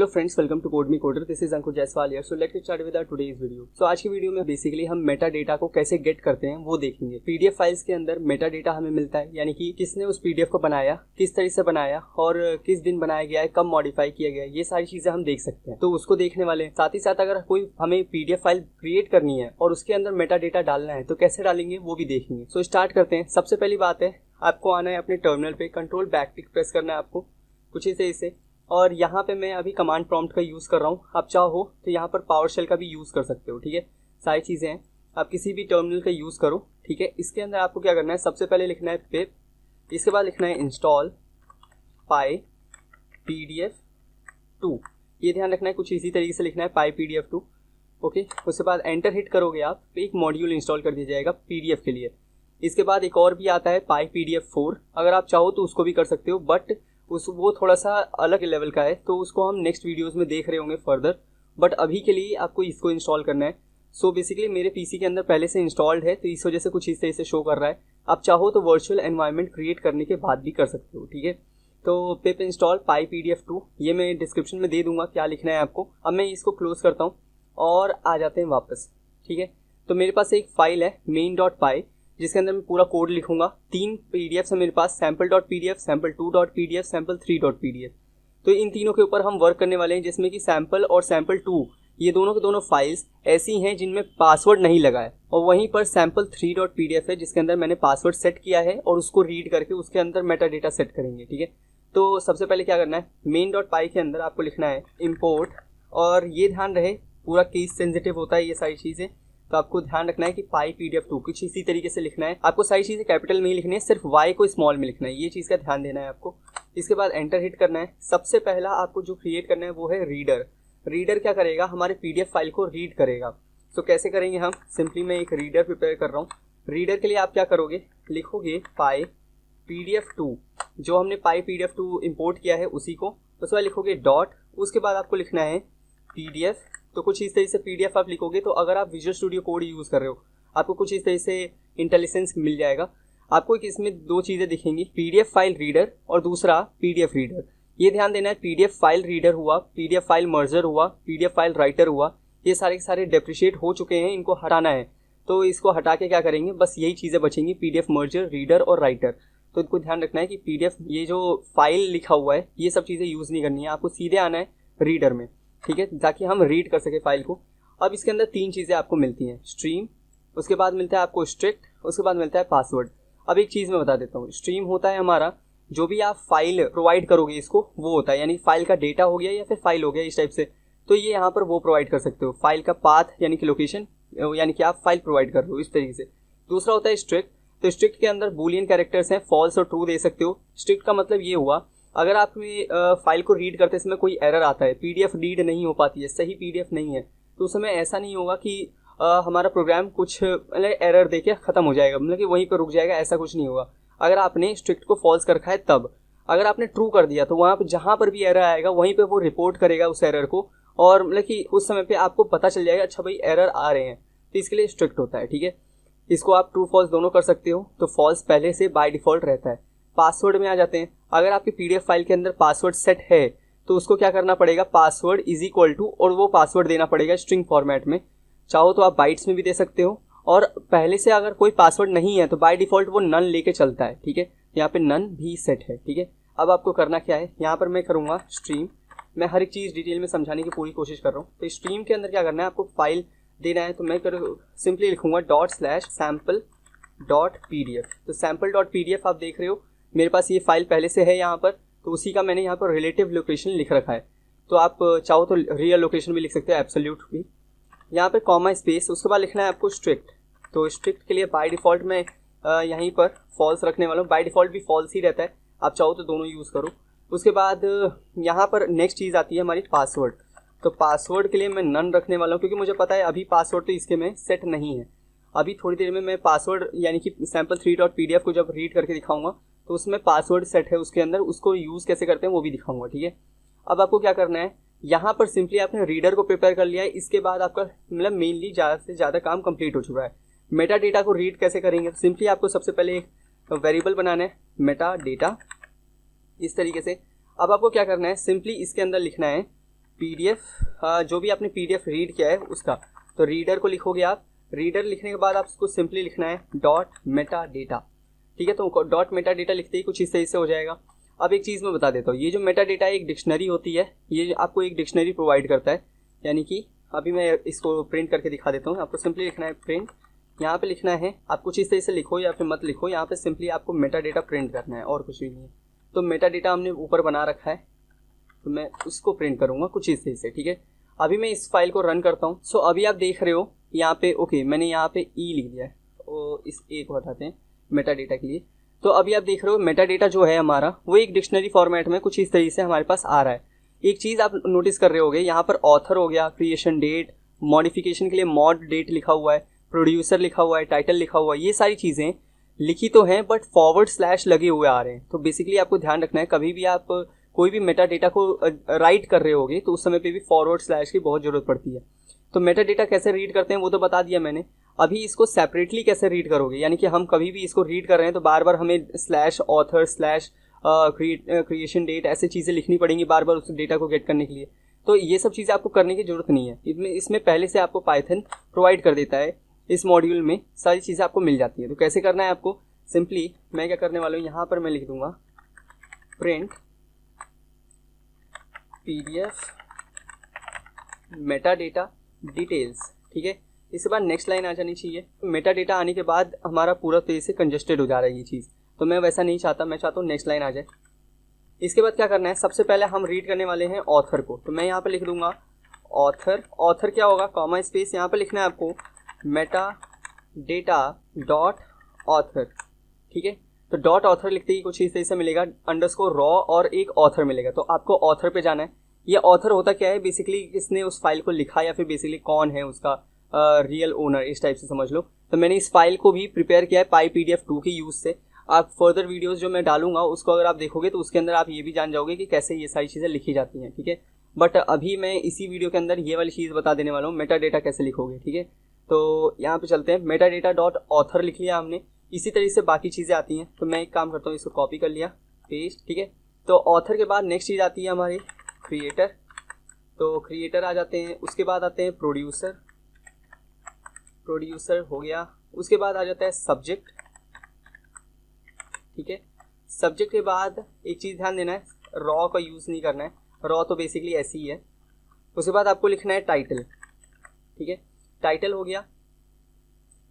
Hello friends, welcome to code me coder. This is Ankur Jaiswal here. So let's get start with our today's video. सो आज की video में basically हम Meta data को कैसे gate करते हैं वो देखेंगे। पीडीएफ फाइल्स के अंदर मेटा डेटा हमें मिलता है, यानी कि किसने उस पीडीएफ को बनाया, किस तरह से बनाया और किस दिन बनाया गया है, कब मॉडिफाई किया गया है, ये सारी चीजें हम देख सकते हैं। तो उसको देखने वाले साथ ही साथ अगर कोई हमें पीडीएफ फाइल क्रिएट करनी है और उसके अंदर मेटा डेटा डालना है तो कैसे डालेंगे वो भी देखेंगे। सो स्टार्ट करते हैं। सबसे पहली बात है, आपको आना है अपने टर्मिनल पे, कंट्रोल बैक टिक प्रेस करना है आपको कुछ इस तरह से। और यहाँ पे मैं अभी कमांड प्रॉम्प्ट का यूज़ कर रहा हूँ। आप चाहो तो यहाँ पर पावर शेल का भी यूज़ कर सकते हो, ठीक है। सारी चीज़ें हैं, आप किसी भी टर्मिनल का यूज़ करो, ठीक है। इसके अंदर आपको क्या करना है, सबसे पहले लिखना है पिप, इसके बाद लिखना है इंस्टॉल पाई pdf2। ये ध्यान रखना है, कुछ इसी तरीके से लिखना है पाई pdf2, ओके। उसके बाद एंटर हिट करोगे आप, एक मॉड्यूल इंस्टॉल कर दिया जाएगा पीडीएफ के लिए। इसके बाद एक और भी आता है पाई pdf4, अगर आप चाहो तो उसको भी कर सकते हो, बट वो थोड़ा सा अलग लेवल का है, तो उसको हम नेक्स्ट वीडियोस में देख रहे होंगे फर्दर। बट अभी के लिए आपको इसको इंस्टॉल करना है। सो बेसिकली मेरे पीसी के अंदर पहले से इंस्टॉल्ड है, तो इस वजह से कुछ इस तरह से शो कर रहा है। आप चाहो तो वर्चुअल एनवायरनमेंट क्रिएट करने के बाद भी कर सकते हो, ठीक है। तो पिप इंस्टॉल पाई pdf2, ये मैं डिस्क्रिप्शन में दे दूंगा क्या लिखना है आपको। अब मैं इसको क्लोज करता हूँ और आ जाते हैं वापस, ठीक है। तो मेरे पास एक फाइल है main.py, जिसके अंदर मैं पूरा कोड लिखूंगा। 3 पीडीएफ है मेरे पास, sample.pdf, sample2.pdf, sample3.pdf। तो इन तीनों के ऊपर हम वर्क करने वाले हैं, जिसमें कि सैम्पल और sample2 ये दोनों के दोनों फाइल्स ऐसी हैं जिनमें पासवर्ड नहीं लगा है, और वहीं पर sample3.pdf है जिसके अंदर मैंने पासवर्ड सेट किया है और उसको रीड करके उसके अंदर मेटा डेटा सेट करेंगे, ठीक है। तो सबसे पहले क्या करना है, main.py के अंदर आपको लिखना है इम्पोर्ट, और ये ध्यान रहे पूरा केस सेंसिटिव होता है ये सारी चीज़ें, तो आपको ध्यान रखना है कि पाई pdf2 कुछ इसी तरीके से लिखना है। आपको सारी चीज़ें कैपिटल में ही लिखनी है, सिर्फ y को स्मॉल में लिखना है, ये चीज़ का ध्यान देना है आपको। इसके बाद एंटर हिट करना है। सबसे पहला आपको जो क्रिएट करना है वो है रीडर। रीडर क्या करेगा, हमारे पीडीएफ फाइल को रीड करेगा। तो कैसे करेंगे हम, सिंपली मैं एक रीडर प्रिपेयर कर रहा हूँ। रीडर के लिए आप क्या करोगे, लिखोगे पाई pdf2, जो हमने पाई pdf2 इम्पोर्ट किया है उसी को, उसके बाद लिखोगे डॉट, उसके बाद आपको लिखना है pdf। तो कुछ इस तरह से पीडीएफ आप लिखोगे। तो अगर आप विजुअल स्टूडियो कोड यूज़ कर रहे हो, आपको कुछ इस तरह से इंटेलिजेंस मिल जाएगा। आपको इसमें दो चीज़ें दिखेंगी, पीडीएफ फाइल रीडर और दूसरा पीडीएफ रीडर। ये ध्यान देना है, पीडीएफ फाइल रीडर हुआ, पीडीएफ फाइल मर्जर हुआ, पीडीएफ फाइल राइटर हुआ, ये सारे के सारे डेप्रिशिएट हो चुके हैं, इनको हटाना है। तो इसको हटा के क्या करेंगे, बस यही चीज़ें बचेंगी, पीडीएफ मर्जर, रीडर और राइटर। तो इनको ध्यान रखना है कि पीडीएफ ये जो फाइल लिखा हुआ है ये सब चीज़ें यूज़ नहीं करनी है, आपको सीधे आना है रीडर में, ठीक है, ताकि हम रीड कर सके फाइल को। अब इसके अंदर 3 चीज़ें आपको मिलती हैं, स्ट्रीम, उसके बाद मिलता है आपको स्ट्रिक्ट, उसके बाद मिलता है पासवर्ड। अब एक चीज़ मैं बता देता हूँ, स्ट्रीम होता है हमारा जो भी आप फाइल प्रोवाइड करोगे इसको, वो होता है, यानी फाइल का डेटा हो गया या फिर फाइल हो गया इस टाइप से, तो ये यहाँ पर वो प्रोवाइड कर सकते हो, फाइल का पाथ यानी कि लोकेशन, यानी कि आप फाइल प्रोवाइड कर रहे हो इस तरीके से। दूसरा होता है स्ट्रिक्ट। तो स्ट्रिक्ट के अंदर बूलियन कैरेक्टर्स हैं, फॉल्स और ट्रू दे सकते हो। स्ट्रिक्ट का मतलब ये हुआ, अगर आप फाइल को रीड करते समय कोई एरर आता है, पीडीएफ रीड नहीं हो पाती है, सही पीडीएफ नहीं है, तो उस समय ऐसा नहीं होगा कि हमारा प्रोग्राम कुछ एरर देके ख़त्म हो जाएगा, मतलब कि वहीं पर रुक जाएगा, ऐसा कुछ नहीं होगा। अगर आपने स्ट्रिक्ट को फॉल्स कर रखा है तब, अगर आपने ट्रू कर दिया तो वहाँ पर जहाँ पर भी एरर आएगा वहीं पर वो रिपोर्ट करेगा उस एरर को, और मतलब कि उस समय पर आपको पता चल जाएगा अच्छा भाई एरर आ रहे हैं, तो इसके लिए स्ट्रिक्ट होता है, ठीक है। इसको आप ट्रू फॉल्स दोनों कर सकते हो, तो फॉल्स पहले से बाय डिफ़ॉल्ट रहता है। पासवर्ड में आ जाते हैं, अगर आपकी पीडीएफ फाइल के अंदर पासवर्ड सेट है तो उसको क्या करना पड़ेगा, पासवर्ड इज इक्वल टू, और वो पासवर्ड देना पड़ेगा स्ट्रिंग फॉर्मेट में। चाहो तो आप बाइट्स में भी दे सकते हो, और पहले से अगर कोई पासवर्ड नहीं है तो बाय डिफ़ॉल्ट वो नन लेके चलता है, ठीक है। यहाँ पे नन भी सेट है, ठीक है। अब आपको करना क्या है, यहाँ पर मैं करूँगा स्ट्रीम, मैं हर एक चीज़ डिटेल में समझाने की पूरी कोशिश कर रहा हूँ। तो स्ट्रीम के अंदर क्या करना है, आपको फाइल देना है, तो मैं सिंपली लिखूँगा ./sample.pdf। तो sample.pdf आप देख रहे हो मेरे पास ये फाइल पहले से है यहाँ पर, तो उसी का मैंने यहाँ पर रिलेटिव लोकेशन लिख रखा है। तो आप चाहो तो रियल लोकेशन भी लिख सकते हो, एब्सोल्यूट भी। यहाँ पर कॉमा स्पेस, उसके बाद लिखना है आपको स्ट्रिक्ट। तो स्ट्रिक्ट के लिए बाय डिफ़ॉल्ट मैं यहीं पर फॉल्स रखने वाला हूँ, बाय डिफ़ॉल्ट भी फॉल्स ही रहता है, आप चाहो तो दोनों यूज़ करो। उसके बाद यहाँ पर नेक्स्ट चीज़ आती है हमारी पासवर्ड। तो पासवर्ड के लिए मैं नन रखने वाला हूँ, क्योंकि मुझे पता है अभी पासवर्ड तो इसके में सेट नहीं है। अभी थोड़ी देर में मैं पासवर्ड यानी कि sample3.pdf को जब रीड करके दिखाऊंगा तो उसमें पासवर्ड सेट है उसके अंदर, उसको यूज़ कैसे करते हैं वो भी दिखाऊंगा, ठीक है। अब आपको क्या करना है, यहाँ पर सिंपली आपने रीडर को प्रिपेयर कर लिया है, इसके बाद आपका मतलब मेनली ज़्यादा से ज़्यादा काम कंप्लीट हो चुका है। मेटा डेटा को रीड कैसे करेंगे, सिंपली आपको सबसे पहले एक वेरिएबल बनाना है मेटा डेटा, इस तरीके से। अब आपको क्या करना है, सिंपली इसके अंदर लिखना है PDF, जो भी आपने PDF रीड किया है उसका, तो रीडर को लिखोगे आप। रीडर लिखने के बाद आप उसको सिंपली लिखना है डॉट मेटा डेटा, ठीक है। तो डॉट मेटा डेटा लिखते ही कुछ इस तरीके से हो जाएगा। अब एक चीज़ मैं बता देता हूँ, ये जो मेटा डेटा एक डिक्शनरी होती है, ये आपको एक डिक्शनरी प्रोवाइड करता है। यानी कि अभी मैं इसको प्रिंट करके दिखा देता हूँ। आपको सिंपली लिखना है प्रिंट, यहाँ पे लिखना है, आप कुछ इस तरह से लिखो या फिर मत लिखो, यहाँ पे सिंपली आपको मेटा डेटा प्रिंट करना है और कुछ भी नहीं है। तो मेटा डेटा हमने ऊपर बना रखा है, तो मैं उसको प्रिंट करूँगा कुछ इस तरह से, ठीक है। अभी मैं इस फाइल को रन करता हूँ। सो अभी आप देख रहे हो यहाँ पे, ओके मैंने यहाँ पे ई लिख दिया है, तो इस ए को हटाते हैं मेटा डेटा के लिए। तो अभी आप देख रहे हो मेटा डेटा जो है हमारा, वो एक डिक्शनरी फॉर्मेट में कुछ इस तरीके से हमारे पास आ रहा है। एक चीज़ आप नोटिस कर रहे होगे, यहाँ पर ऑथर हो गया, क्रिएशन डेट, मॉडिफिकेशन के लिए मॉड डेट लिखा हुआ है, प्रोड्यूसर लिखा हुआ है, टाइटल लिखा हुआ है। ये सारी चीज़ें लिखी तो हैं बट फॉरवर्ड स्लैश लगे हुए आ रहे हैं। तो बेसिकली आपको ध्यान रखना है, कभी भी आप कोई भी मेटा डेटा को राइट कर रहे होगे तो उस समय पे भी फॉरवर्ड स्लैश की बहुत ज़रूरत पड़ती है। तो मेटा डेटा कैसे रीड करते हैं वो तो बता दिया मैंने। अभी इसको सेपरेटली कैसे रीड करोगे, यानी कि हम कभी भी इसको रीड कर रहे हैं तो बार बार हमें slash author slash creation date ऐसे चीज़ें लिखनी पड़ेंगी बार बार उस डेटा को गेट करने के लिए। तो ये सब चीज़ें आपको करने की ज़रूरत नहीं है, इसमें पहले से आपको पाइथन प्रोवाइड कर देता है। इस मॉड्यूल में सारी चीज़ें आपको मिल जाती हैं। तो कैसे करना है आपको, सिंपली मैं क्या करने वाला हूँ, यहाँ पर मैं लिख दूंगा print PDF Meta data details, ठीक है। इसके बाद नेक्स्ट लाइन आ जानी चाहिए। मेटा डेटा आने के बाद हमारा पूरा तेज से कंजस्टेड हो जा रहा है ये चीज़, तो मैं वैसा नहीं चाहता, मैं चाहता हूँ नेक्स्ट लाइन आ जाए। इसके बाद क्या करना है, सबसे पहले हम रीड करने वाले हैं ऑथर को, तो मैं यहाँ पर लिख दूंगा ऑथर। ऑथर क्या होगा, कॉमा स्पेस, यहाँ पर लिखना है आपको मेटा डेटा डॉट ऑथर, ठीक है। तो डॉट ऑथर लिखते ही कुछ इस तरह से मिलेगा, अंडरस्कोर रॉ और एक ऑथर मिलेगा। तो आपको ऑथर पे जाना है। ये ऑथर होता क्या है, बेसिकली किसने उस फाइल को लिखा या फिर बेसिकली कौन है उसका रियल ओनर, इस टाइप से समझ लो। तो मैंने इस फाइल को भी प्रिपेयर किया है PyPDF2 के यूज़ से। आप फर्दर वीडियोस जो मैं डालूंगा उसको अगर आप देखोगे तो उसके अंदर आप ये भी जान जाओगे कि कैसे ये सारी चीज़ें लिखी जाती हैं, ठीक है। बट अभी मैं इसी वीडियो के अंदर ये वाली चीज़ बता देने वाला हूँ, मेटा डेटा कैसे लिखोगे, ठीक है। तो यहाँ पे चलते हैं, मेटा डेटा डॉट ऑथर लिख लिया हमने। इसी तरीके से बाकी चीज़ें आती हैं। तो मैं एक काम करता हूँ, इसको कॉपी कर लिया, पेस्ट, ठीक है। तो ऑथर के बाद नेक्स्ट चीज़ आती है हमारी क्रिएटर। तो क्रिएटर आ जाते हैं, उसके बाद आते हैं प्रोड्यूसर, प्रोड्यूसर हो गया। उसके बाद आ जाता है सब्जेक्ट, ठीक है। सब्जेक्ट के बाद एक चीज़ ध्यान देना है, रॉ का यूज़ नहीं करना है, रॉ तो बेसिकली ऐसी ही है। उसके बाद आपको लिखना है टाइटल, ठीक है। टाइटल हो गया।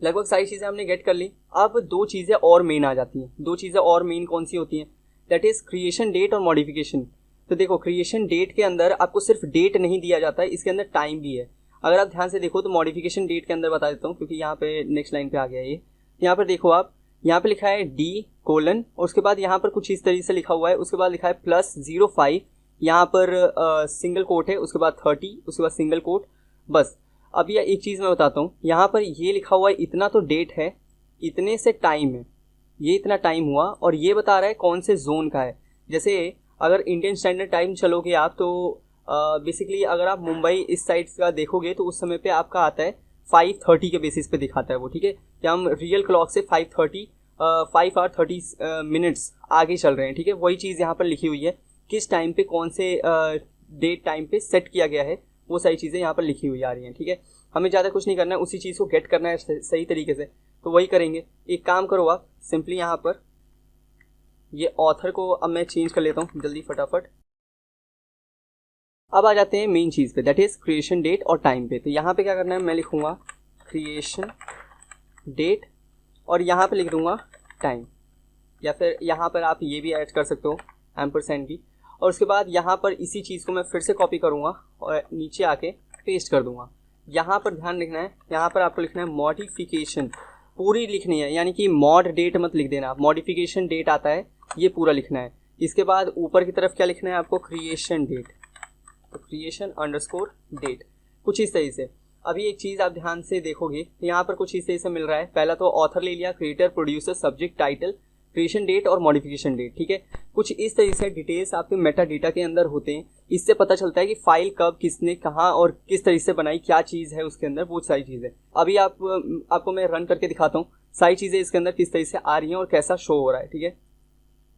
लगभग सारी चीज़ें हमने गेट कर ली। अब दो चीज़ें और मेन आ जाती हैं। दो चीज़ें और मेन कौन सी होती हैं, दैट इज़ क्रिएशन डेट और मॉडिफिकेशन। तो देखो क्रिएशन डेट के अंदर आपको सिर्फ डेट नहीं दिया जाता है, इसके अंदर टाइम भी है। अगर आप ध्यान से देखो तो मॉडिफिकेशन डेट के अंदर बता देता हूँ, क्योंकि यहाँ पे नेक्स्ट लाइन पे आ गया ये। यहाँ पर देखो आप, यहाँ पे लिखा है D:, और उसके बाद यहाँ पर कुछ इस तरीके से लिखा हुआ है। उसके बाद लिखा है +05, यहाँ पर सिंगल कोट है, उसके बाद 30, उसके बाद सिंगल कोट, बस। अब यह एक चीज़ मैं बताता हूँ, यहाँ पर ये लिखा हुआ है इतना तो डेट है, इतने से टाइम है, ये इतना टाइम हुआ, और ये बता रहा है कौन से जोन का है। जैसे अगर इंडियन स्टैंडर्ड टाइम चलोगे आप तो बेसिकली अगर आप मुंबई इस साइड का देखोगे तो उस समय पे आपका आता है 5:30 के बेसिस पे दिखाता है वो, ठीक है। कि हम रियल क्लॉक से 5 hour 30 minutes आगे चल रहे हैं, ठीक है। वही चीज़ यहाँ पर लिखी हुई है, किस टाइम पे कौन से डेट टाइम पे सेट किया गया है, वो सारी चीज़ें यहाँ पर लिखी हुई आ रही हैं, ठीक है। हमें ज़्यादा कुछ नहीं करना है, उसी चीज़ को गेट करना है सही तरीके से, तो वही करेंगे। एक काम करो आप, सिंपली यहाँ पर ये ऑथर को अब मैं चेंज कर लेता हूँ जल्दी फटाफट। अब आ जाते हैं मेन चीज़ पे, दैट इज़ क्रिएशन डेट और टाइम पे। तो यहाँ पे क्या करना है, मैं लिखूँगा क्रिएशन डेट और यहाँ पे लिख दूँगा टाइम, या फिर यहाँ पर आप ये भी ऐड कर सकते हो एम्परसेंड भी। और उसके बाद यहाँ पर इसी चीज़ को मैं फिर से कॉपी करूँगा और नीचे आके पेस्ट कर दूँगा। यहाँ पर ध्यान रखना है, यहाँ पर आपको लिखना है मॉडिफिकेशन, पूरी लिखनी है, यानी कि मॉड डेट मत लिख देना, मॉडिफिकेशन डेट आता है ये पूरा लिखना है। इसके बाद ऊपर की तरफ क्या लिखना है आपको, क्रिएशन डेट, तो क्रिएशन अंडरस्कोर डेट, कुछ इस तरह से। अभी एक चीज़ आप ध्यान से देखोगे, यहाँ पर कुछ इस तरह से मिल रहा है। पहला तो ऑथर ले लिया, creator, producer, subject, title, creation date और मॉडिफिकेशन डेट, ठीक है। कुछ इस तरह से डिटेल्स आपके मेटा डेटा के अंदर होते हैं। इससे पता चलता है कि फाइल कब, किसने, कहाँ और किस तरह से बनाई, क्या चीज़ है उसके अंदर, वो सारी चीज़ें। अभी आपको मैं रन करके दिखाता हूँ सारी चीज़ें इसके अंदर किस तरह से आ रही हैं और कैसा शो हो रहा है, ठीक है।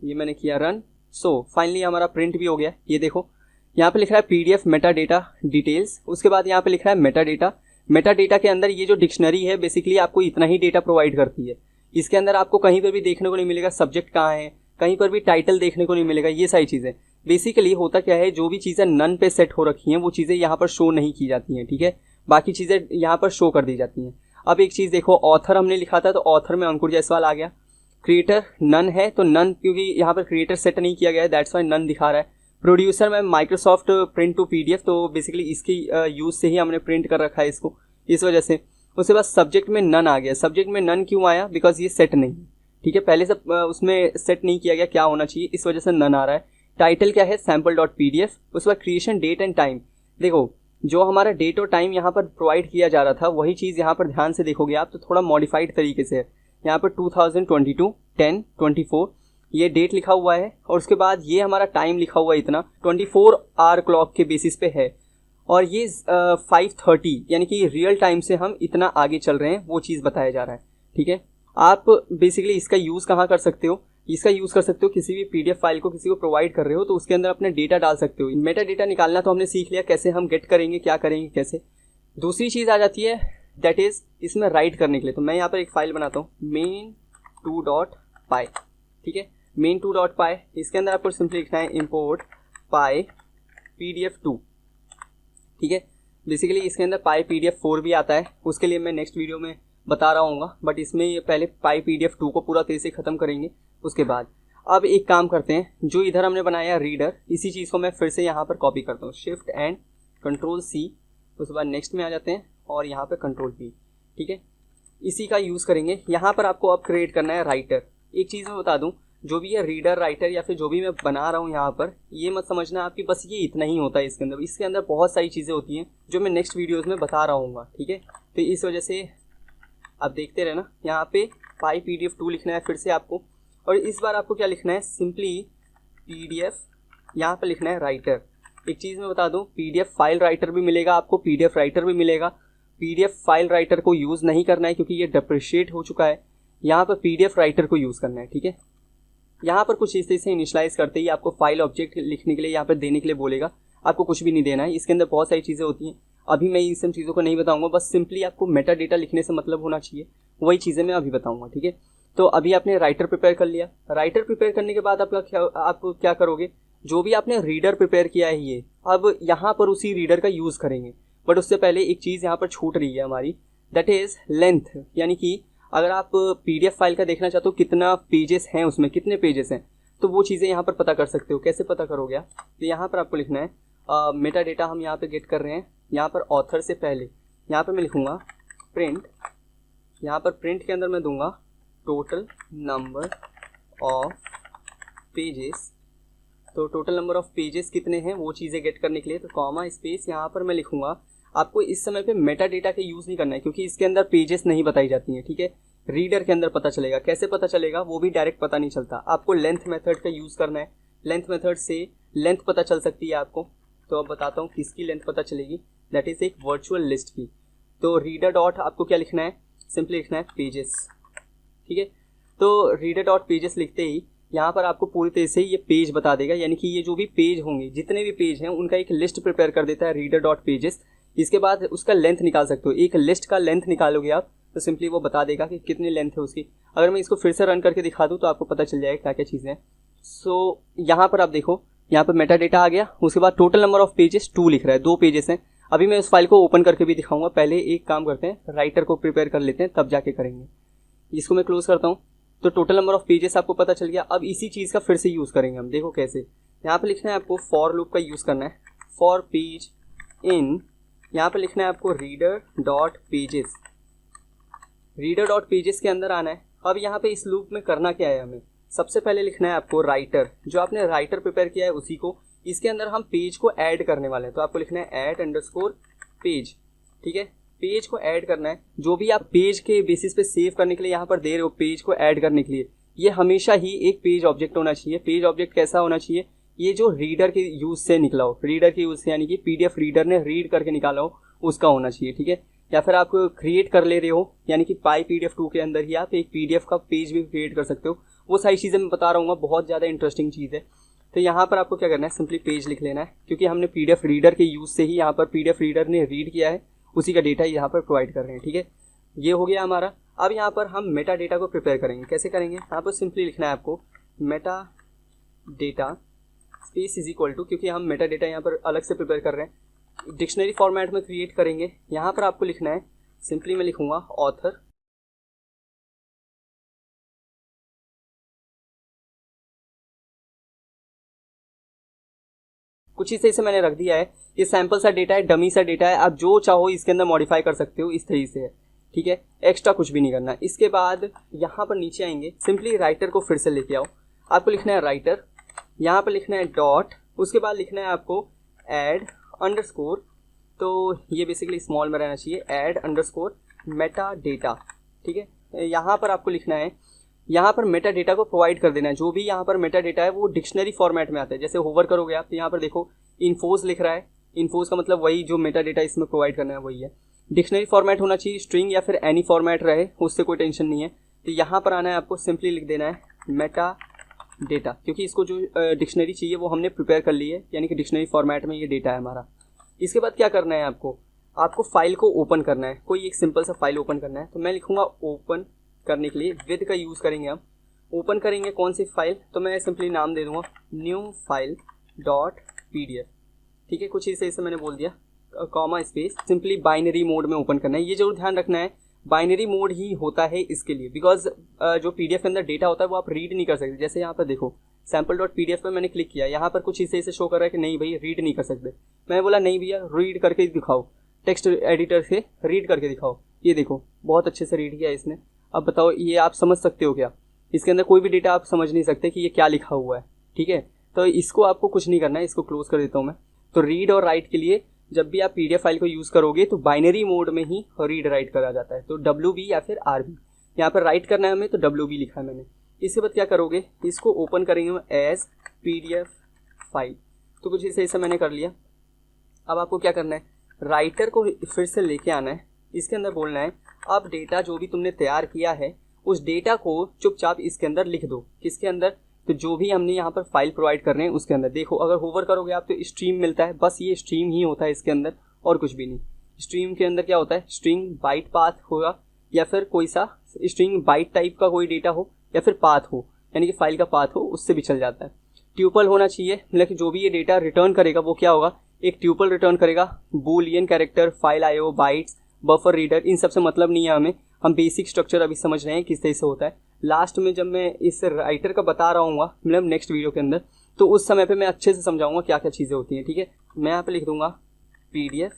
ये मैंने किया रन। सो फाइनली हमारा प्रिंट भी हो गया, ये देखो यहाँ पे लिख रहा है PDF मेटा डेटा डिटेल्स, उसके बाद यहाँ पे लिख रहा है मेटा डेटा। मेटा डेटा के अंदर ये जो डिक्शनरी है बेसिकली आपको इतना ही डेटा प्रोवाइड करती है। इसके अंदर आपको कहीं पर भी देखने को नहीं मिलेगा सब्जेक्ट कहाँ है, कहीं पर भी टाइटल देखने को नहीं मिलेगा, ये सारी चीज़ें। बेसिकली होता क्या है, जो भी चीज़ें नन पे सेट हो रखी हैं वो चीज़ें यहाँ पर शो नहीं की जाती हैं, ठीक है, बाकी चीज़ें यहाँ पर शो कर दी जाती हैं। अब एक चीज़ देखो, ऑथर हमने लिखा था तो ऑथर में अंकुर जायसवाल आ गया। क्रिएटर नन है तो नन, क्योंकि यहाँ पर क्रिएटर सेट नहीं किया गया है दैट्स वाई नन दिखा रहा है। प्रोड्यूसर में माइक्रोसॉफ्ट प्रिंट टू PDF, तो बेसिकली इसकी यूज़ से ही हमने प्रिंट कर रखा है इसको, इस वजह से। उसके बाद सब्जेक्ट में नन आ गया। सब्जेक्ट में नन क्यों आया, बिकॉज ये सेट नहीं, ठीक है, पहले से उसमें सेट नहीं किया गया क्या होना चाहिए, इस वजह से नन आ रहा है। टाइटल क्या है, sample.pdf। उसके बाद क्रिएशन डेट एंड टाइम, देखो जो हमारा डेट और टाइम यहाँ पर प्रोवाइड किया जा रहा था वही चीज़ यहाँ पर ध्यान से देखोगे आप तो थोड़ा मॉडिफाइड तरीके से है। यहाँ पर 2022 10/24 ये डेट लिखा हुआ है, और उसके बाद ये हमारा टाइम लिखा हुआ है इतना 24 आवर क्लॉक के बेसिस पे है, और ये 5:30 यानी कि रियल टाइम से हम इतना आगे चल रहे हैं, वो चीज़ बताया जा रहा है, ठीक है। आप बेसिकली इसका यूज़ कहाँ कर सकते हो, इसका यूज़ कर सकते हो किसी भी PDF फाइल को किसी को प्रोवाइड कर रहे हो तो उसके अंदर अपने डेटा डाल सकते हो। मेटा डेटा निकालना तो हमने सीख लिया, कैसे हम गेट करेंगे, क्या करेंगे, कैसे। दूसरी चीज़ आ जाती है दैट इज़ इसमें राइट करने के लिए। तो मैं यहाँ पर एक फाइल बनाता हूँ main2.py, ठीक है, main2.py। इसके अंदर आपको सिंपली लिखना है import py PDF2, ठीक है। बेसिकली इसके अंदर py PDF4 भी आता है, उसके लिए मैं नेक्स्ट वीडियो में बता रहा हूँ, बट इसमें ये पहले py PDF2 को पूरा तरह से ख़त्म करेंगे उसके बाद। अब एक काम करते हैं, जो इधर हमने बनाया रीडर, इसी चीज़ को मैं फिर से यहाँ पर कॉपी करता हूँ, Shift एंड Ctrl+C। उसके बाद नेक्स्ट में आ जाते हैं और यहाँ पे Ctrl+V, ठीक है, इसी का यूज़ करेंगे। यहाँ पर आपको अब क्रिएट करना है राइटर। एक चीज़ मैं बता दूँ, जो भी है रीडर, राइटर या फिर जो भी मैं बना रहा हूँ यहाँ पर, ये मत समझना आपकी बस ये इतना ही होता है। इसके अंदर बहुत सारी चीज़ें होती हैं जो मैं नेक्स्ट वीडियोज़ में बता रहा हूँ, ठीक है। तो इस वजह से आप देखते रहना। यहाँ पे py PDF2 लिखना है फिर से आपको, और इस बार आपको क्या लिखना है, सिंपली PDF, यहाँ पर लिखना है राइटर। एक चीज़ मैं बता दूँ, PDF फाइल राइटर भी मिलेगा आपको, PDF राइटर भी मिलेगा। PDF फाइल राइटर को यूज़ नहीं करना है क्योंकि ये डिप्रिशिएट हो चुका है, यहाँ पर PDF राइटर को यूज़ करना है, ठीक है। यहाँ पर कुछ इस तरह से इनिशलाइज करते ही आपको फाइल ऑब्जेक्ट लिखने के लिए यहाँ पर देने के लिए बोलेगा, आपको कुछ भी नहीं देना है। इसके अंदर बहुत सारी चीज़ें होती हैं, अभी मैं इन सब चीज़ों को नहीं बताऊंगा, बस सिंपली आपको मेटा डेटा लिखने से मतलब होना चाहिए, वही चीज़ें मैं अभी बताऊंगा, ठीक है। तो अभी आपने राइटर प्रिपेयर कर लिया। राइटर प्रिपेयर करने के बाद आप क्या करोगे, जो भी आपने रीडर प्रिपेयर किया है ये अब यहाँ पर उसी रीडर का यूज़ करेंगे। बट उससे पहले एक चीज़ यहाँ पर छूट रही है हमारी, दैट इज़ लेंथ। यानी कि अगर आप PDF फाइल का देखना चाहते हो कितना पेजेस हैं, उसमें कितने पेजेस हैं, तो वो चीज़ें यहाँ पर पता कर सकते हो। कैसे पता करोगे आप, तो यहाँ पर आपको लिखना है मेटा डेटा हम यहाँ पे गेट कर रहे हैं। यहाँ पर ऑथर से पहले यहाँ पे मैं लिखूँगा प्रिंट, यहाँ पर प्रिंट के अंदर मैं दूंगा टोटल नंबर ऑफ पेजेस। तो टोटल नंबर ऑफ पेजेस कितने हैं वो चीज़ें गेट करने के लिए, तो कॉमा स्पेस यहाँ पर मैं लिखूँगा। आपको इस समय पे मेटा डेटा का यूज़ नहीं करना है क्योंकि इसके अंदर पेजेस नहीं बताई जाती हैं, ठीक है। रीडर के अंदर पता चलेगा, कैसे पता चलेगा वो भी डायरेक्ट पता नहीं चलता। आपको लेंथ मेथड का यूज़ करना है, लेंथ मेथड से लेंथ पता चल सकती है आपको। तो अब बताता हूँ किसकी लेंथ पता चलेगी, दैट इज़ एक वर्चुअल लिस्ट की। तो रीडर डॉट आपको क्या लिखना है, सिंपली लिखना है पेजेस, ठीक है। तो रीडर डॉट पेजेस लिखते ही यहाँ पर आपको पूरी तरह से ये पेज बता देगा, यानी कि ये जो भी पेज होंगे, जितने भी पेज हैं उनका एक लिस्ट प्रिपेयर कर देता है रीडर डॉट पेजेस। इसके बाद उसका लेंथ निकाल सकते हो, एक लिस्ट का लेंथ निकालोगे आप तो सिंपली वो बता देगा कि कितनी लेंथ है उसकी। अगर मैं इसको फिर से रन करके दिखा दूँ तो आपको पता चल जाएगा क्या क्या चीज़ें हैं। सो यहाँ पर आप देखो, यहाँ पर मेटा डेटा आ गया। उसके बाद टोटल नंबर ऑफ पेजेस 2 लिख रहा है, 2 पेजेस हैं। अभी मैं उस फाइल को ओपन करके भी दिखाऊंगा, पहले एक काम करते हैं, राइटर को प्रिपेयर कर लेते हैं तब जाके करेंगे। इसको मैं क्लोज करता हूँ। तो टोटल नंबर ऑफ पेजेस आपको पता चल गया। अब इसी चीज़ का फिर से यूज़ करेंगे हम, देखो कैसे। यहाँ पे लिखना है आपको फॉर लूप का यूज़ करना है, फॉर पेज इन, यहाँ पे लिखना है आपको reader dot pages. Reader dot pages के अंदर आना है। अब यहाँ पे इस लूप में करना क्या है, हमें सबसे पहले लिखना है आपको राइटर, जो आपने राइटर प्रिपेयर किया है उसी को। इसके अंदर हम पेज को ऐड करने वाले हैं, तो आपको लिखना है ऐड अंडरस्कोर पेज, ठीक है। पेज को ऐड करना है, जो भी आप पेज के बेसिस पे सेव करने के लिए यहाँ पर दे रहे हो, पेज को ऐड करने के लिए ये हमेशा ही एक पेज ऑब्जेक्ट होना चाहिए। पेज ऑब्जेक्ट कैसा होना चाहिए, ये जो रीडर के यूज़ से निकला हो, रीडर के यूज़ से यानी कि PDF रीडर ने रीड करके निकाला हो उसका होना चाहिए, ठीक है। या फिर आप क्रिएट कर ले रहे हो, यानी कि py PDF2 के अंदर ही आप एक PDF का पेज भी क्रिएट कर सकते हो। वो सारी चीज़ें मैं बता रहा हूँ, बहुत ज़्यादा इंटरेस्टिंग चीज़ है। तो यहाँ पर आपको क्या करना है, सिंपली पेज लिख लेना है, क्योंकि हमने PDF रीडर के यूज़ से ही यहाँ पर PDF रीडर ने रीड किया है, उसी का डेटा यहाँ पर प्रोवाइड कर रहे हैं। ठीक है, ये हो गया हमारा। अब यहाँ पर हम मेटा डेटा को प्रिपेयर करेंगे। कैसे करेंगे, यहाँ पर सिंपली लिखना है आपको meta data space is equal to, क्योंकि हम मेटा डेटा यहाँ पर अलग से प्रिपेयर कर रहे हैं, डिक्शनरी फॉर्मेट में क्रिएट करेंगे। यहाँ पर आपको लिखना है, सिंपली मैं लिखूंगा ऑथर, कुछ इस तरह से मैंने रख दिया है। ये सैंपल सा डेटा है, डमी सा डेटा है, आप जो चाहो इसके अंदर मॉडिफाई कर सकते हो, इस तरीके से है। ठीक है, एक्स्ट्रा कुछ भी नहीं करना। इसके बाद यहाँ पर नीचे आएंगे, सिंपली राइटर को फिर से लेके आओ। आपको लिखना है राइटर, यहाँ पर लिखना है डॉट, उसके बाद लिखना है आपको ऐड अंडरस्कोर, तो ये बेसिकली स्मॉल में रहना चाहिए, ऐड अंडरस्कोर मेटा डेटा। ठीक है, यहाँ पर आपको लिखना है, यहाँ पर मेटा डेटा को प्रोवाइड कर देना है। जो भी यहाँ पर मेटा डेटा है वो डिक्शनरी फॉर्मेट में आता है। जैसे होवर करोगे आप तो यहाँ पर देखो इन्फोज लिख रहा है, इन्फोज का मतलब वही जो मेटा डेटा इसमें प्रोवाइड करना है वही है। डिक्शनरी फॉर्मेट होना चाहिए, स्ट्रिंग या फिर एनी फॉर्मेट रहे, उससे कोई टेंशन नहीं है। तो यहाँ पर आना है, आपको सिंपली लिख देना है मेटा डेटा, क्योंकि इसको जो डिक्शनरी चाहिए वो हमने प्रिपेयर कर ली है, यानी कि डिक्शनरी फॉर्मेट में ये डेटा है हमारा। इसके बाद क्या करना है, आपको फाइल को ओपन करना है, कोई एक सिंपल सा फाइल ओपन करना है। तो मैं लिखूंगा ओपन करने के लिए विद का यूज़ करेंगे हम। ओपन करेंगे कौन सी फाइल, तो मैं सिंपली नाम दे दूंगा न्यू फाइल डॉट PDF। ठीक है, कुछ इसे मैंने बोल दिया, comma space, simply binary mode में ओपन करना है। ये जरूर ध्यान रखना है, बाइनरी मोड ही होता है इसके लिए, बिकॉज जो PDF के अंदर डेटा होता है वो आप रीड नहीं कर सकते। जैसे यहाँ पर देखो सैम्पल डॉट PDF पर मैंने क्लिक किया, यहाँ पर कुछ इसे शो कर रहा है कि नहीं भाई रीड नहीं कर सकते। मैं बोला नहीं भैया रीड करके दिखाओ, टेक्स्ट एडिटर से रीड करके दिखाओ। ये देखो बहुत अच्छे से रीड किया इसने। अब बताओ ये आप समझ सकते हो क्या, इसके अंदर कोई भी डेटा आप समझ नहीं सकते कि ये क्या लिखा हुआ है। ठीक है, तो इसको आपको कुछ नहीं करना है, इसको क्लोज कर देता हूँ मैं। तो रीड और राइट के लिए जब भी आप PDF फाइल को यूज़ करोगे तो बाइनरी मोड में ही रीड राइट करा जाता है, तो WB या फिर RB। यहाँ पर राइट करना है हमें, तो WB लिखा है मैंने। इसके बाद क्या करोगे, इसको ओपन करेंगे एज PDF फाइल। तो कुछ इसे मैंने कर लिया। अब आपको क्या करना है, राइटर को फिर से लेके आना है, इसके अंदर बोलना है अब डेटा जो भी तुमने तैयार किया है उस डेटा को चुपचाप इसके अंदर लिख दो। किसके अंदर, तो जो भी हमने यहाँ पर फाइल प्रोवाइड कर रहे हैं उसके अंदर। देखो अगर होवर करोगे आप तो स्ट्रीम मिलता है, बस ये स्ट्रीम ही होता है इसके अंदर और कुछ भी नहीं। स्ट्रीम के अंदर क्या होता है, स्ट्रिंग बाइट पाथ होगा या फिर कोई सा स्ट्रिंग बाइट टाइप का कोई डेटा हो या फिर पाथ हो, यानी कि फाइल का पाथ हो, उससे भी चल जाता है। ट्यूपल होना चाहिए, मतलब कि जो भी ये डेटा रिटर्न करेगा वो क्या होगा, एक ट्यूपल रिटर्न करेगा, boolean character, file IO, bytes, buffer reader, इन सब से मतलब नहीं है हमें, हम बेसिक स्ट्रक्चर अभी समझ रहे हैं किस तरह से होता है। लास्ट में जब मैं इस राइटर का बता रहा हूँ मतलब नेक्स्ट वीडियो के अंदर, तो उस समय पे मैं अच्छे से समझाऊंगा क्या क्या चीज़ें होती हैं। ठीक है, मैं यहाँ पे लिख दूंगा PDF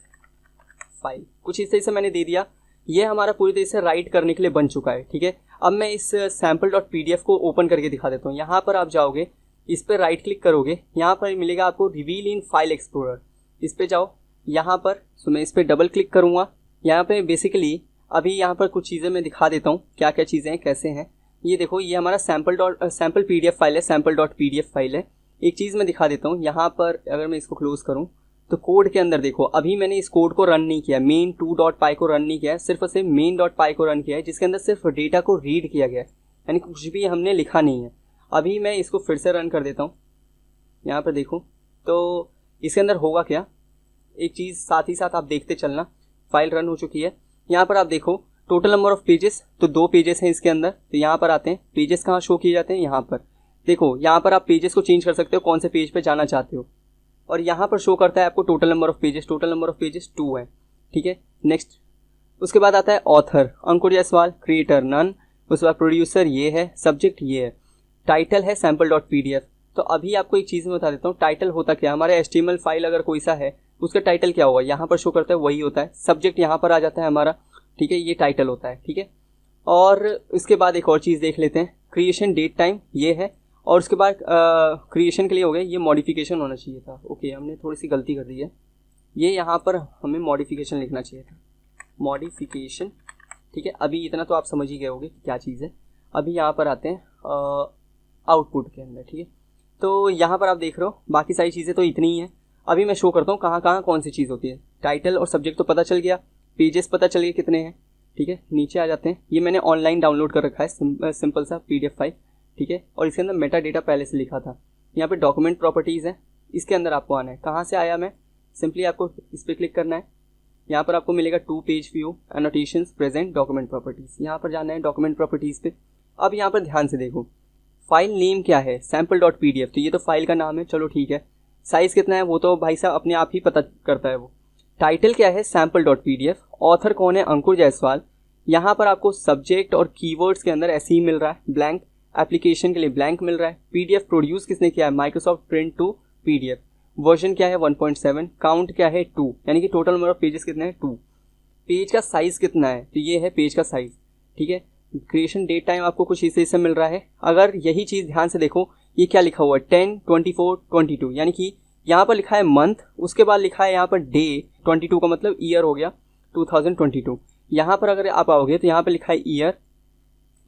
फाइल, कुछ इस तरह से मैंने दे दिया। ये हमारा पूरी तरह से राइट करने के लिए बन चुका है। ठीक है, अब मैं इस सैम्पल डॉट PDF को ओपन करके दिखा देता हूँ। यहाँ पर आप जाओगे, इस पर राइट क्लिक करोगे, यहाँ पर मिलेगा आपको रिवील इन फाइल एक्सप्लोरर, इस पर जाओ। यहाँ पर तो मैं इस पर डबल क्लिक करूँगा। यहाँ पे बेसिकली अभी यहाँ पर कुछ चीज़ें मैं दिखा देता हूँ क्या क्या चीज़ें हैं, कैसे हैं। ये देखो ये हमारा सैम्पल PDF फाइल है, सैम्पल डॉट PDF फाइल है। एक चीज़ मैं दिखा देता हूँ, यहाँ पर अगर मैं इसको क्लोज करूँ तो कोड के अंदर देखो, अभी मैंने इस कोड को रन नहीं किया, main2.py को रन नहीं किया है, सिर्फ और सिर्फ main.py को रन किया है, जिसके अंदर सिर्फ डेटा को रीड किया गया है, यानी कुछ भी हमने लिखा नहीं है। अभी मैं इसको फिर से रन कर देता हूँ, यहाँ पर देखो तो इसके अंदर होगा क्या, एक चीज़ साथ ही साथ आप देखते चलना। फाइल रन हो चुकी है। यहाँ पर आप देखो टोटल नंबर ऑफ पेजेस, तो 2 पेजेस हैं इसके अंदर। तो यहाँ पर आते हैं, पेजेस कहाँ शो किए जाते हैं, यहाँ पर देखो, यहाँ पर आप पेजेस को चेंज कर सकते हो, कौन से पेज पे जाना चाहते हो, और यहाँ पर शो करता है आपको total number of pages. Total number of pages 2 है। ठीक है, नेक्स्ट उसके बाद आता है ऑथर, अंकुर जायसवाल, क्रिएटर नन, उसके बाद प्रोड्यूसर ये है, सब्जेक्ट ये है, टाइटल है सैम्पल डॉट PDF। तो अभी आपको एक चीज़ मैं बता देता हूँ, टाइटल होता क्या, हमारे HTML फाइल अगर कोई सा है उसका टाइटल क्या होगा, यहाँ पर शो करता है वही होता है। सब्जेक्ट यहाँ पर आ जाता है हमारा, ठीक है, ये टाइटल होता है। ठीक है, और इसके बाद एक और चीज़ देख लेते हैं, क्रिएशन डेट टाइम ये है, और उसके बाद क्रिएशन के लिए हो गया, ये मॉडिफिकेशन होना चाहिए था। ओके, हमने थोड़ी सी गलती कर दी है, ये यहाँ पर हमें मॉडिफिकेशन लिखना चाहिए था, मॉडिफिकेशन। ठीक है, अभी इतना तो आप समझ ही गए होंगे कि क्या चीज़ है। अभी यहाँ पर आते हैं आउटपुट के अंदर। ठीक है, तो यहाँ पर आप देख रहे हो बाकी सारी चीज़ें तो इतनी ही हैं। अभी मैं शो करता हूँ कहाँ कहाँ कौन सी चीज़ होती है। टाइटल और सब्जेक्ट तो पता चल गया, पेजेस पता चल गए कितने हैं। ठीक है, नीचे आ जाते हैं, ये मैंने ऑनलाइन डाउनलोड कर रखा है सिंपल सा PDF फाइल। ठीक है, और इसके अंदर मेटा डेटा पहले से लिखा था। यहाँ पे डॉक्यूमेंट प्रॉपर्टीज़ है, इसके अंदर आपको आना है। कहाँ से आया मैं, सिंपली आपको इस पर क्लिक करना है। यहाँ पर आपको मिलेगा 2 page view annotations present document properties, यहाँ पर जाना है डॉक्यूमेंट प्रॉपर्टीज़ पे। अब यहाँ पर ध्यान से देखो, फाइल नेम क्या है, sample.pdf, तो ये तो फाइल का नाम है, चलो ठीक है। साइज़ कितना है वो तो भाई साहब अपने आप ही पता करता है वो। टाइटल क्या है, sample.pdf। ऑथर कौन है, अंकुर जायसवाल। यहाँ पर आपको सब्जेक्ट और कीवर्ड्स के अंदर ऐसे ही मिल रहा है ब्लैंक, एप्लीकेशन के लिए ब्लैंक मिल रहा है। पीडीएफ प्रोड्यूस किसने किया है, Microsoft print to PDF. Version क्या है 1.7, काउंट क्या है 2, यानी कि टोटल नंबर ऑफ पेजेस कितने हैं 2। पेज का साइज़ कितना है, तो ये है पेज का साइज़, ठीक है। क्रिएशन डेट टाइम आपको कुछ इसी से मिल रहा है। अगर यही चीज़ ध्यान से देखो, ये क्या लिखा हुआ है 10, 24, 22, यानी कि यहाँ पर लिखा है मंथ, उसके बाद लिखा है यहाँ पर डे, 22 का मतलब ईयर हो गया 2022। यहाँ पर अगर आप आओगे तो यहाँ पर लिखा है ईयर,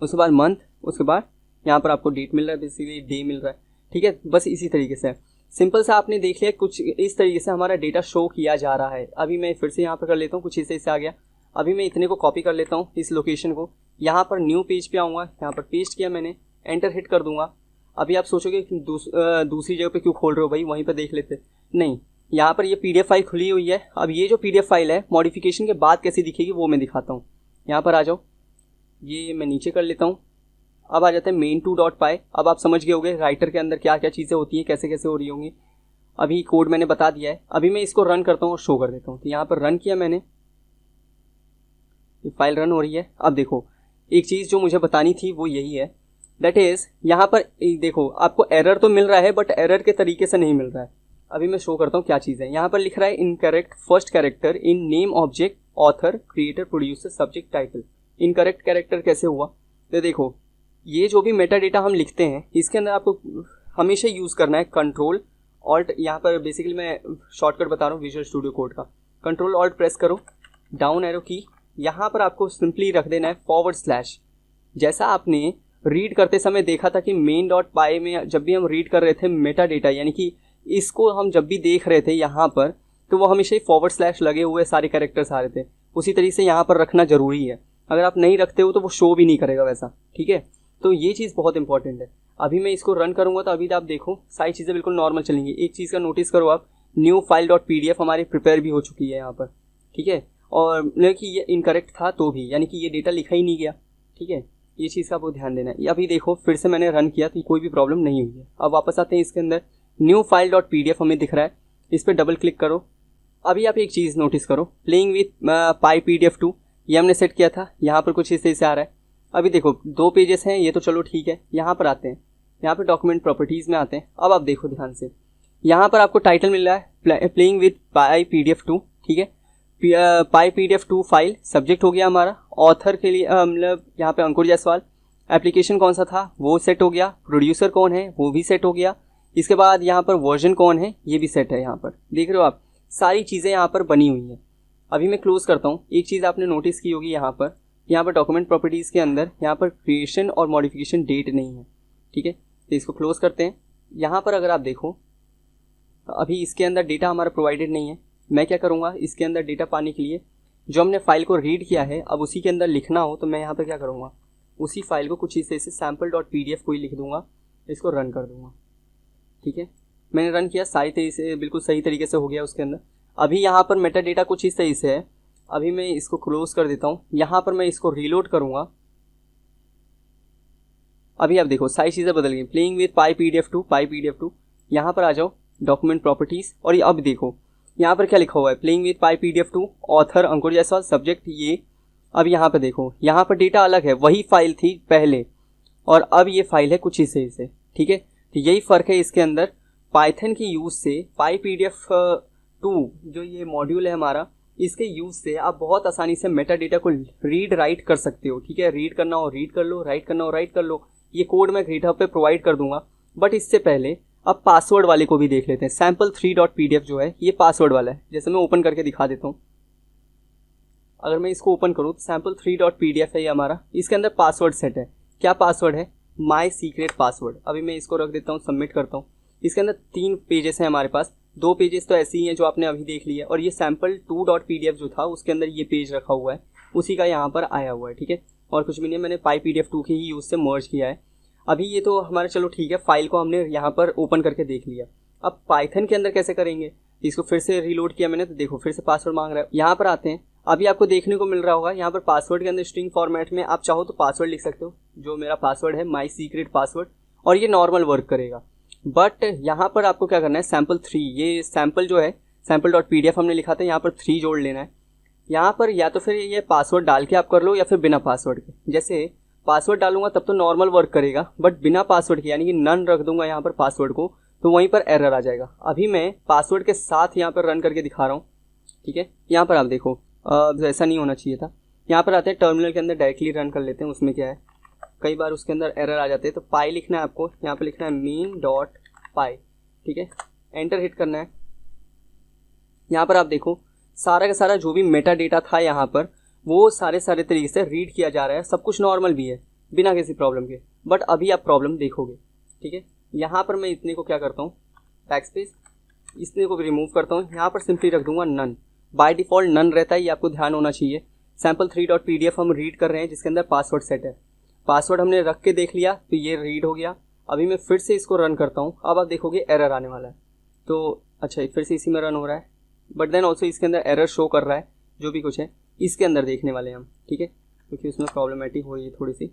उसके बाद मंथ, उसके बाद यहाँ पर आपको डेट मिल रहा है, बेसिकली डे मिल रहा है, ठीक है। बस इसी तरीके से सिंपल सा आपने देख लिया, कुछ इस तरीके से हमारा डेटा शो किया जा रहा है। अभी मैं फिर से यहाँ पर कर लेता हूँ, कुछ इसे आ गया। अभी मैं इतने को कॉपी कर लेता हूँ, इस लोकेशन को, यहाँ पर न्यू पेज पे आऊँगा, यहाँ पर पेस्ट किया मैंने, एंटर हिट कर दूंगा। अभी आप सोचोगे कि दूसरी जगह पे क्यों खोल रहे हो भाई, वहीं पर देख लेते। नहीं, यहाँ पर ये पीडीएफ फाइल खुली हुई है। अब ये जो पीडीएफ फाइल है मॉडिफिकेशन के बाद कैसी दिखेगी वो मैं दिखाता हूँ। यहाँ पर आ जाओ, ये मैं नीचे कर लेता हूँ। अब आ जाते हैं main2.py। अब आप समझ गए होंगे राइटर के अंदर क्या क्या चीज़ें होती हैं, कैसे कैसे हो रही होंगी। अभी कोड मैंने बता दिया है। अभी मैं इसको रन करता हूँ और शो कर देता हूँ। तो यहाँ पर रन किया मैंने, ये फाइल रन हो रही है। अब देखो, एक चीज़ जो मुझे बतानी थी वो यही है, दैट इज़ यहाँ पर देखो आपको एरर तो मिल रहा है बट एरर के तरीके से नहीं मिल रहा है। अभी मैं शो करता हूँ क्या चीज़ है। यहाँ पर लिख रहा है incorrect first character in name object author creator producer subject title. Incorrect character कैसे हुआ, तो देखो ये जो भी मेटा डेटा हम लिखते हैं इसके अंदर आपको हमेशा यूज़ करना है कंट्रोल ऑल्ट। यहाँ पर बेसिकली मैं शॉर्टकट बता रहा हूँ विजुअल स्टूडियो कोड का। कंट्रोल ऑल्ट प्रेस करो, डाउन एरो की, यहाँ पर आपको सिंपली रख देना है /। जैसा आपने रीड करते समय देखा था कि main.py में जब भी हम रीड कर रहे थे मेटा डेटा, यानी कि इसको हम जब भी देख रहे थे यहाँ पर, तो वो हमेशा ही / लगे हुए सारे कैरेक्टर्स आ रहे थे। उसी तरीके से यहाँ पर रखना ज़रूरी है। अगर आप नहीं रखते हो तो वो शो भी नहीं करेगा वैसा, ठीक है। तो ये चीज़ बहुत इंपॉर्टेंट है। अभी मैं इसको रन करूँगा तो अभी आप देखो सारी चीज़ें बिल्कुल नॉर्मल चलेंगी। एक चीज़ का नोटिस करो आप, न्यू file.pdf हमारी प्रिपेयर भी हो चुकी है यहाँ पर, ठीक है। और मतलब कि ये इनकरेक्ट था तो भी, यानी कि ये डेटा लिखा ही नहीं गया, ठीक है। ये चीज़ का आपको ध्यान देना है। अभी देखो फिर से मैंने रन किया तो कोई भी प्रॉब्लम नहीं हुई है। अब वापस आते हैं इसके अंदर, न्यू file.pdf हमें दिख रहा है, इस पर डबल क्लिक करो। अभी आप एक चीज़ नोटिस करो, प्लेइंग विथ PyPDF2 ये हमने सेट किया था, यहाँ पर कुछ इस तरह से आ रहा है। अभी देखो 2 पेजेस हैं, ये तो चलो ठीक है। यहाँ पर आते हैं, यहाँ पर डॉक्यूमेंट प्रॉपर्टीज़ में आते हैं। अब आप देखो ध्यान से, यहाँ पर आपको टाइटल मिल रहा है प्लेइंग विथ PyPDF2, ठीक है। PyPDF2 फाइल सब्जेक्ट हो गया हमारा, ऑथर के लिए मतलब यहाँ पे अंकुर जायसवाल। एप्लीकेशन कौन सा था वो सेट हो गया, प्रोड्यूसर कौन है वो भी सेट हो गया। इसके बाद यहाँ पर वर्जन कौन है ये भी सेट है। यहाँ पर देख रहे हो आप, सारी चीज़ें यहाँ पर बनी हुई हैं। अभी मैं क्लोज करता हूँ। एक चीज़ आपने नोटिस की होगी, यहाँ पर डॉक्यूमेंट प्रॉपर्टीज़ के अंदर यहाँ पर क्रिएशन और मॉडिफिकेशन डेट नहीं है, ठीक है। तो इसको क्लोज करते हैं। यहाँ पर अगर आप देखो अभी इसके अंदर डेटा हमारा प्रोवाइडेड नहीं है। मैं क्या करूँगा, इसके अंदर डेटा पाने के लिए जो हमने फाइल को रीड किया है अब उसी के अंदर लिखना हो तो मैं यहाँ पर क्या करूँगा, उसी फाइल को कुछ इसे sample.pdf को ही लिख दूँगा, इसको रन कर दूँगा, ठीक है। मैंने रन किया, सारी तरीके से बिल्कुल सही तरीके से हो गया उसके अंदर। अभी यहाँ पर मेटा डेटा कुछ इस तरीके से है। अभी मैं इसको क्लोज कर देता हूँ। यहाँ पर मैं इसको रीलोड करूँगा। अभी आप देखो सारी चीज़ें बदल गई। प्लेइंग विथ PyPDF2 यहाँ पर आ जाओ, डॉक्यूमेंट प्रॉपर्टीज़, और ये अब देखो यहाँ पर क्या लिखा हुआ है, playing with PyPDF2 author Ankur Jaiswal subject ये। अब यहाँ पर देखो, यहाँ पर डेटा अलग है, वही फाइल थी पहले और अब ये फाइल है कुछ इसे से, ठीक है। तो यही फ़र्क है इसके अंदर। पाइथन के यूज़ से PyPDF2 जो ये मॉड्यूल है हमारा, इसके यूज़ से आप बहुत आसानी से मेटा डेटा को रीड राइट कर सकते हो, ठीक है। रीड करना हो रीड कर लो, राइट करना हो राइट कर लो। ये कोड मैं GitHub पे प्रोवाइड कर दूंगा। बट इससे पहले अब पासवर्ड वाले को भी देख लेते हैं। sample3.pdf जो है ये पासवर्ड वाला है। जैसे मैं ओपन करके दिखा देता हूँ। अगर मैं इसको ओपन करूँ तो sample3.pdf है ये हमारा। इसके अंदर पासवर्ड सेट है। क्या पासवर्ड है, माई सीक्रेट पासवर्ड। अभी मैं इसको रख देता हूँ, सबमिट करता हूँ। इसके अंदर 3 पेजेस हैं हमारे पास। 2 पेजेस तो ऐसे ही हैं जो आपने अभी देख लिया, और ये sample2.pdf जो था उसके अंदर ये पेज रखा हुआ है, उसी का यहाँ पर आया हुआ है, ठीक है। और कुछ भी नहीं है, मैंने PyPDF2 के ही यूज़ से मर्ज किया है। अभी ये तो हमारा चलो ठीक है, फाइल को हमने यहाँ पर ओपन करके देख लिया। अब पाइथन के अंदर कैसे करेंगे, इसको फिर से रीलोड किया मैंने तो देखो फिर से पासवर्ड मांग रहा है। यहाँ पर आते हैं, अभी आपको देखने को मिल रहा होगा यहाँ पर पासवर्ड के अंदर स्ट्रिंग फॉर्मेट में आप चाहो तो पासवर्ड लिख सकते हो, जो मेरा पासवर्ड है माई सीक्रेट पासवर्ड, और ये नॉर्मल वर्क करेगा। बट यहाँ पर आपको क्या करना है, sample3, ये सैम्पल जो है sample.pdf हमने लिखा था, यहाँ पर 3 जोड़ लेना है। यहाँ पर या तो फिर ये पासवर्ड डाल के आप कर लो या फिर बिना पासवर्ड के। जैसे पासवर्ड डालूंगा तब तो नॉर्मल वर्क करेगा, बट बिना पासवर्ड के यानी कि नन रख दूंगा यहाँ पर पासवर्ड को, तो वहीं पर एरर आ जाएगा। अभी मैं पासवर्ड के साथ यहाँ पर रन करके दिखा रहा हूँ, ठीक है। यहाँ पर आप देखो ऐसा नहीं होना चाहिए था। यहाँ पर आते हैं टर्मिनल के अंदर डायरेक्टली रन कर लेते हैं। उसमें क्या है, कई बार उसके अंदर एरर आ जाते हैं, तो पाई लिखना है आपको, यहाँ पर लिखना है main.py, ठीक है। एंटर हिट करना है। यहाँ पर आप देखो सारा का सारा जो भी मेटा डेटा था यहाँ पर वो सारे तरीके से रीड किया जा रहा है, सब कुछ नॉर्मल भी है बिना किसी प्रॉब्लम के। बट अभी आप प्रॉब्लम देखोगे, ठीक है। यहाँ पर मैं इतने को क्या करता हूँ, बैकस्पेस, इतने को रिमूव करता हूँ, यहाँ पर सिंपली रख दूंगा नन। बाय डिफ़ॉल्ट नन रहता है, ये आपको ध्यान होना चाहिए। sample3.pdf हम रीड कर रहे हैं जिसके अंदर पासवर्ड सेट है, पासवर्ड हमने रख के देख लिया तो ये रीड हो गया। अभी मैं फिर से इसको रन करता हूँ, अब आप देखोगे एरर आने वाला है। तो अच्छा फिर से इसी में रन हो रहा है, बट देन ऑल्सो इसके अंदर एरर शो कर रहा है। जो भी कुछ है इसके अंदर देखने वाले हैं हम, ठीक है, क्योंकि उसमें प्रॉब्लमेटिक हो रही है थोड़ी सी।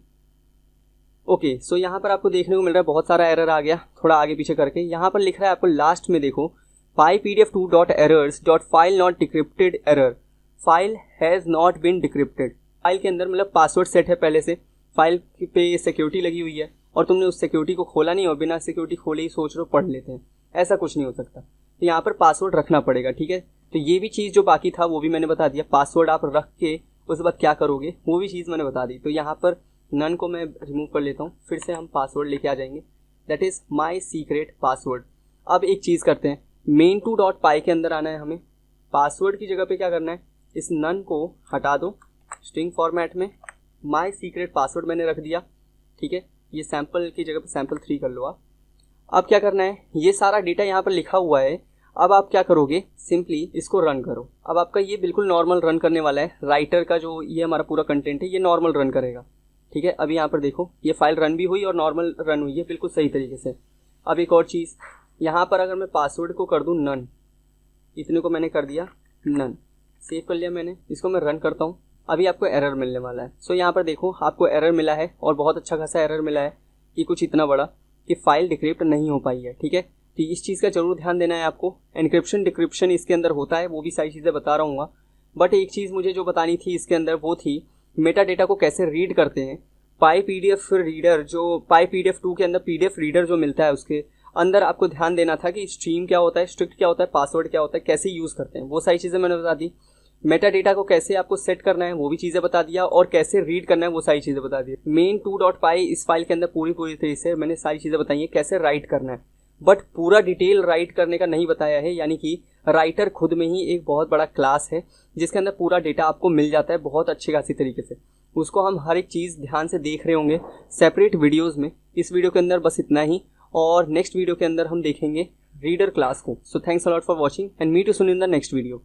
ओके, सो यहाँ पर आपको देखने को मिल रहा है बहुत सारा एरर आ गया, थोड़ा आगे पीछे करके। यहाँ पर लिख रहा है आपको लास्ट में देखो pypdf2.errors.file not decrypted error, file has not been decrypted. File के अंदर मतलब पासवर्ड सेट है पहले से, फाइल पे सिक्योरिटी लगी हुई है और तुमने उस सिक्योरिटी को खोला नहीं और बिना सिक्योरिटी खोले ही सोच रहे हो पढ़ लेते हैं, ऐसा कुछ नहीं हो सकता। तो यहाँ पर पासवर्ड रखना पड़ेगा, ठीक है। तो ये भी चीज़ जो बाकी था वो भी मैंने बता दिया, पासवर्ड आप रख के उसके बाद क्या करोगे वो भी चीज़ मैंने बता दी। तो यहाँ पर नन को मैं रिमूव कर लेता हूँ, फिर से हम पासवर्ड लेके आ जाएंगे, that is my secret password. अब एक चीज़ करते हैं, main2.py के अंदर आना है हमें, पासवर्ड की जगह पे क्या करना है, इस नन को हटा दो, स्ट्रिंग फॉर्मेट में माई सीक्रेट पासवर्ड मैंने रख दिया, ठीक है। ये सैम्पल की जगह पे sample3 कर लो आप। अब क्या करना है, ये सारा डेटा यहाँ पर लिखा हुआ है, अब आप क्या करोगे, सिंपली इसको रन करो। अब आपका ये बिल्कुल नॉर्मल रन करने वाला है, राइटर का जो ये हमारा पूरा कंटेंट है ये नॉर्मल रन करेगा, ठीक है। अभी यहाँ पर देखो ये फाइल रन भी हुई और नॉर्मल रन हुई है बिल्कुल सही तरीके से। अब एक और चीज़, यहाँ पर अगर मैं पासवर्ड को कर दूँ नन, इतने को मैंने कर दिया नन, सेव कर लिया मैंने, इसको मैं रन करता हूँ, अभी आपको एरर मिलने वाला है। सो यहाँ पर देखो आपको एरर मिला है और बहुत अच्छा खासा एरर मिला है कि कुछ इतना बड़ा कि फाइल डिक्रिप्ट नहीं हो पाई है, ठीक है। तो इस चीज़ का जरूर ध्यान देना है आपको। एनक्रिप्शन डिक्रिप्शन इसके अंदर होता है, वो भी सारी चीज़ें बता रहा हूँ। बट एक चीज़ मुझे जो बतानी थी इसके अंदर वो थी मेटा डेटा को कैसे रीड करते हैं। pypdf रीडर, जो pypdf2 के अंदर pdf रीडर जो मिलता है उसके अंदर आपको ध्यान देना था कि स्ट्रीम क्या होता है, स्ट्रिक्ट क्या होता है, पासवर्ड क्या होता है, कैसे यूज़ करते हैं, वो सारी चीज़ें मैंने बता दी। मेटा डेटा को कैसे आपको सेट करना है वो भी चीज़ें बता दिया, और कैसे रीड करना है वो सारी चीज़ें बता दी। main2.py इस फाइल के अंदर पूरी तरीके से मैंने सारी चीज़ें बताई हैं कैसे राइट करना है, बट पूरा डिटेल राइट करने का नहीं बताया है। यानी कि राइटर खुद में ही एक बहुत बड़ा क्लास है जिसके अंदर पूरा डेटा आपको मिल जाता है बहुत अच्छी खासी तरीके से। उसको हम हर एक चीज़ ध्यान से देख रहे होंगे सेपरेट वीडियोज़ में। इस वीडियो के अंदर बस इतना ही, और नेक्स्ट वीडियो के अंदर हम देखेंगे रीडर क्लास को। So thanks a lot for watching and meet you soon in the next video.